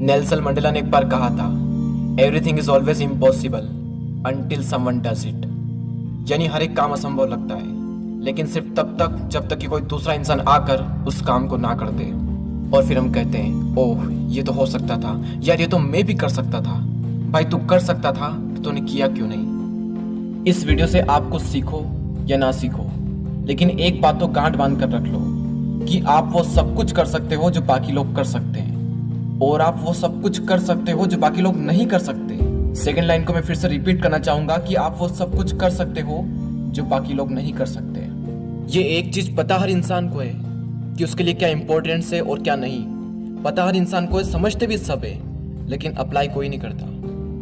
Nelson Mandela ने एक बार कहा था, everything is always impossible until someone does it. यानी हर एक काम असंभव लगता है, लेकिन सिर्फ तब तक जब तक कि कोई दूसरा इंसान आकर उस काम को ना कर दे। और फिर हम कहते हैं, ओह ये तो हो सकता था, यार ये तो मैं भी कर सकता था। भाई तू कर सकता था तो तूने किया क्यों नहीं? इस वीडियो से आप कुछ सीखो या ना सीखो, लेकिन एक बात तो गांठ बांध कर रख लो कि आप वो सब कुछ कर सकते हो जो बाकी लोग कर सकते हैं, और आप वो सब कुछ कर सकते हो जो बाकी लोग नहीं कर सकते। सेकंड लाइन को मैं फिर से रिपीट करना चाहूंगा कि आप वो सब कुछ कर सकते हो जो बाकी लोग नहीं कर सकते। ये एक चीज पता हर इंसान को है कि उसके लिए क्या इंपॉर्टेंस है और क्या नहीं। पता हर इंसान को है, समझते भी सब है, लेकिन अप्लाई कोई नहीं करता।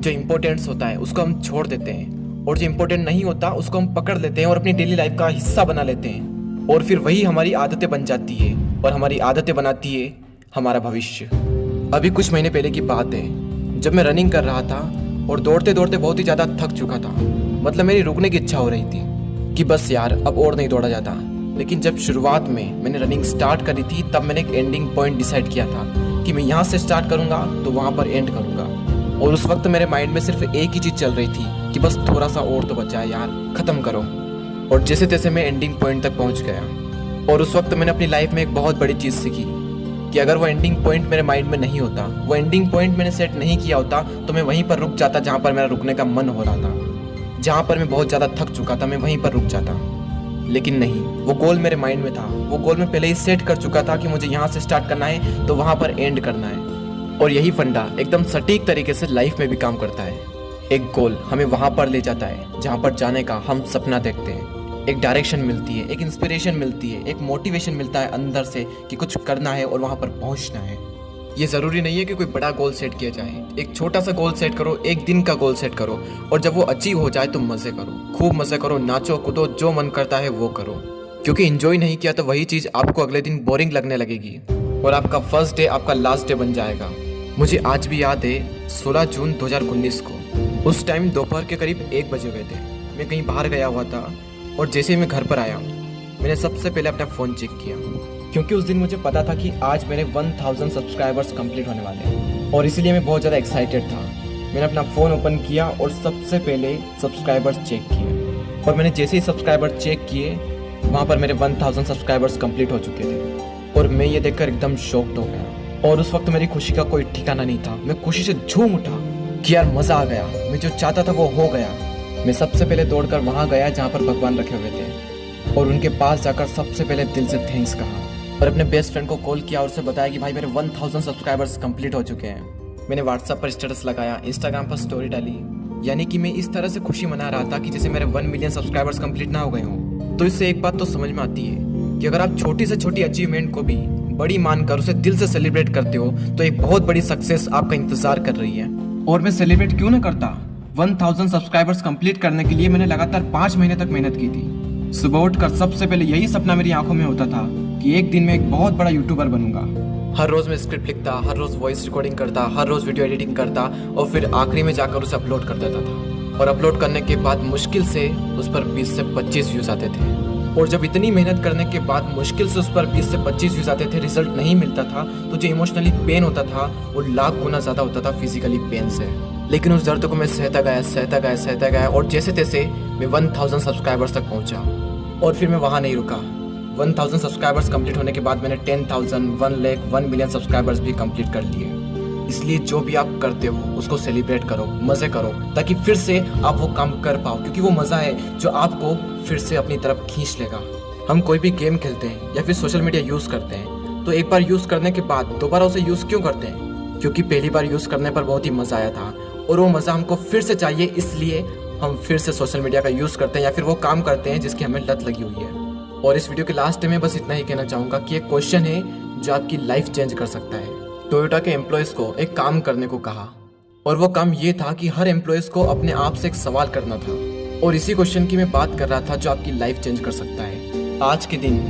जो इंपॉर्टेंस होता है उसको हम छोड़ देते हैं, और जो इंपॉर्टेंट नहीं होता उसको हम पकड़ लेते हैं और अपनी डेली लाइफ का हिस्सा बना लेते हैं। और फिर वही हमारी आदतें बन जाती है, और हमारी आदतें बनाती है हमारा भविष्य। अभी कुछ महीने पहले की बात है, जब मैं रनिंग कर रहा था और दौड़ते दौड़ते बहुत ही ज़्यादा थक चुका था। मतलब मेरी रुकने की इच्छा हो रही थी कि बस यार अब और नहीं दौड़ा जाता। लेकिन जब शुरुआत में मैंने रनिंग स्टार्ट करी थी, तब मैंने एक एंडिंग पॉइंट डिसाइड किया था कि मैं यहाँ से स्टार्ट करूँगा तो वहाँ पर एंड करूँगा। और उस वक्त मेरे माइंड में सिर्फ एक ही चीज़ चल रही थी कि बस थोड़ा सा और तो बचा है यार, ख़त्म करो। और जैसे तैसे मैं एंडिंग पॉइंट तक पहुँच गया। और उस वक्त मैंने अपनी लाइफ में एक बहुत बड़ी चीज़ सीखी कि अगर वो एंडिंग पॉइंट मेरे माइंड में नहीं होता, वो एंडिंग पॉइंट मैंने सेट नहीं किया होता, तो मैं वहीं पर रुक जाता जहाँ पर मेरा रुकने का मन हो रहा था। जहाँ पर मैं बहुत ज़्यादा थक चुका था, मैं वहीं पर रुक जाता। लेकिन नहीं, वो गोल मेरे माइंड में था। वो गोल मैं पहले ही सेट कर चुका था कि मुझे यहाँ से स्टार्ट करना है तो वहाँ पर एंड करना है। और यही फंडा एकदम सटीक तरीके से लाइफ में भी काम करता है। एक गोल हमें वहाँ पर ले जाता है जहाँ पर जाने का हम सपना देखते हैं। एक डायरेक्शन मिलती है, एक इंस्पिरेशन मिलती है, एक मोटिवेशन मिलता है अंदर से कि कुछ करना है और वहाँ पर पहुँचना है। ये ज़रूरी नहीं है कि कोई बड़ा गोल सेट किया जाए। एक छोटा सा गोल सेट करो, एक दिन का गोल सेट करो, और जब वो अचीव हो जाए तो मज़े करो, खूब मज़े करो, नाचो कूदो, जो मन करता है वो करो। क्योंकि इंजॉय नहीं किया तो वही चीज़ आपको अगले दिन बोरिंग लगने लगेगी और आपका फर्स्ट डे आपका लास्ट डे बन जाएगा। मुझे आज भी याद है 16 जून 2019 को, उस टाइम दोपहर के करीब 1 बजे हुए थे। मैं कहीं बाहर गया हुआ था, और जैसे ही मैं घर पर आया मैंने सबसे पहले अपना फ़ोन चेक किया, क्योंकि उस दिन मुझे पता था कि आज मेरे 1000 सब्सक्राइबर्स कंप्लीट होने वाले हैं, और इसीलिए मैं बहुत ज़्यादा एक्साइटेड था। मैंने अपना फ़ोन ओपन किया और सबसे पहले सब्सक्राइबर्स चेक किए, और मैंने जैसे ही सब्सक्राइबर चेक किए वहाँ पर मेरे 1000 सब्सक्राइबर्स कंप्लीट हो चुके थे। और मैं ये देखकर एकदम शॉक्ड हो गया, और उस वक्त मेरी खुशी का कोई ठिकाना नहीं था। मैं खुशी से झूम उठा कि यार मज़ा आ गया, मैं जो चाहता था वो हो गया। मैं सबसे पहले दौड़कर वहाँ गया जहाँ पर भगवान रखे हुए थे, और उनके पास जाकर सबसे पहले दिल से थैंक्स कहा, और अपने बेस्ट फ्रेंड को कॉल किया और उसे बताया कि भाई मेरे 1000 सब्सक्राइबर्स कंप्लीट हो चुके हैं। मैंने व्हाट्सएप पर स्टेटस लगाया, इंस्टाग्राम पर स्टोरी डाली, यानी कि मैं इस तरह से खुशी मना रहा था कि जैसे मेरे 1 मिलियन सब्सक्राइबर्स कंप्लीट ना हो गए हों। तो इससे एक बात तो समझ में आती है कि अगर आप छोटी से छोटी अचीवमेंट को भी बड़ी मानकर उसे दिल से सेलिब्रेट करते हो तो एक बहुत बड़ी सक्सेस आपका इंतजार कर रही है। और मैं सेलिब्रेट क्यों ना करता? 1000 सब्सक्राइबर्स कंप्लीट करने के लिए मैंने लगातार 5 महीने तक मेहनत की थी। सुबह उठकर सबसे पहले यही सपना मेरी आंखों में होता था कि एक दिन मैं एक बहुत बड़ा यूट्यूबर बनूंगा। हर रोज मैं स्क्रिप्ट लिखता, हर रोज वॉइस रिकॉर्डिंग करता, हर रोज वीडियो एडिटिंग करता, और फिर आखिरी में जाकर उसे अपलोड कर देता था। और अपलोड करने के बाद मुश्किल से उस पर 20 से 25 व्यूज आते थे। और जब इतनी मेहनत करने के बाद मुश्किल से उस पर 20 से 25 व्यूज आते थे, रिजल्ट नहीं मिलता था, तो जो इमोशनली पेन होता था वो लाख गुना ज़्यादा होता था फिजिकली पेन से। लेकिन उस दर्द को मैं सहता गया, और जैसे तैसे मैं 1000 सब्सक्राइबर्स तक पहुंचा। और फिर मैं वहाँ नहीं रुका। 1000 सब्सक्राइबर्स कंप्लीट होने के बाद मैंने 10,000, 1 लाख, 1 मिलियन सब्सक्राइबर्स भी कंप्लीट कर लिए। इसलिए जो भी आप करते हो उसको सेलिब्रेट करो, मज़े करो, ताकि फिर से आप वो काम कर पाओ, क्योंकि वो मज़ा है जो आपको फिर से अपनी तरफ खींच लेगा। हम कोई भी गेम खेलते हैं या फिर सोशल मीडिया यूज़ करते हैं, तो एक बार यूज़ करने के बाद दोबारा उसे यूज़ क्यों करते हैं? क्योंकि पहली बार यूज़ करने पर बहुत ही मज़ा आया था, और वो मज़ा हमको फिर से चाहिए, इसलिए हम फिर से सोशल मीडिया का यूज़ करते हैं या फिर वो काम करते हैं जिसकी हमें लत लगी हुई है। और इस वीडियो के लास्ट में बस इतना ही कहना चाहूँगा कि एक क्वेश्चन है जो आपकी लाइफ चेंज कर सकता है। टोयोटा के एम्प्लॉयज़ को एक काम करने को कहा, और वो काम ये था कि हर एम्प्लॉयज़ को अपने आप से एक सवाल करना था, और इसी क्वेश्चन की मैं बात कर रहा था जो आपकी लाइफ चेंज कर सकता है। आज के दिन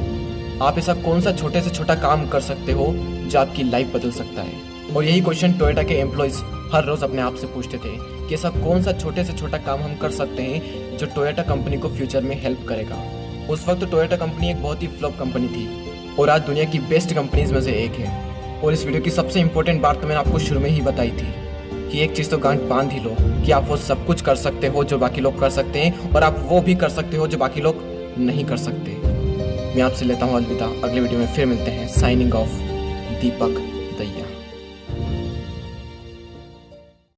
आप ऐसा कौन सा छोटे से छोटा काम कर सकते हो जो आपकी लाइफ बदल सकता है? और यही क्वेश्चन टोयोटा के एम्प्लॉयज़ हर रोज़ अपने आप से पूछते थे कि ऐसा कौन सा छोटे से छोटा काम हम कर सकते हैं जो टोयोटा कंपनी को फ्यूचर में हेल्प करेगा। उस वक्त टोयोटा कंपनी एक बहुत ही फ्लॉप कंपनी थी, और आज दुनिया की बेस्ट कंपनीज में से एक है। और इस वीडियो की सबसे इम्पोर्टेंट बात तो मैंने आपको शुरू में ही बताई थी कि एक चीज़ तो गांठ बांध ही लो कि आप वो सब कुछ कर सकते हो जो बाकी लोग कर सकते हैं, और आप वो भी कर सकते हो जो बाकी लोग नहीं कर सकते। मैं आपसे लेता हूँ अलविदा, अगले वीडियो में फिर मिलते हैं। साइनिंग ऑफ, दीपक दैया।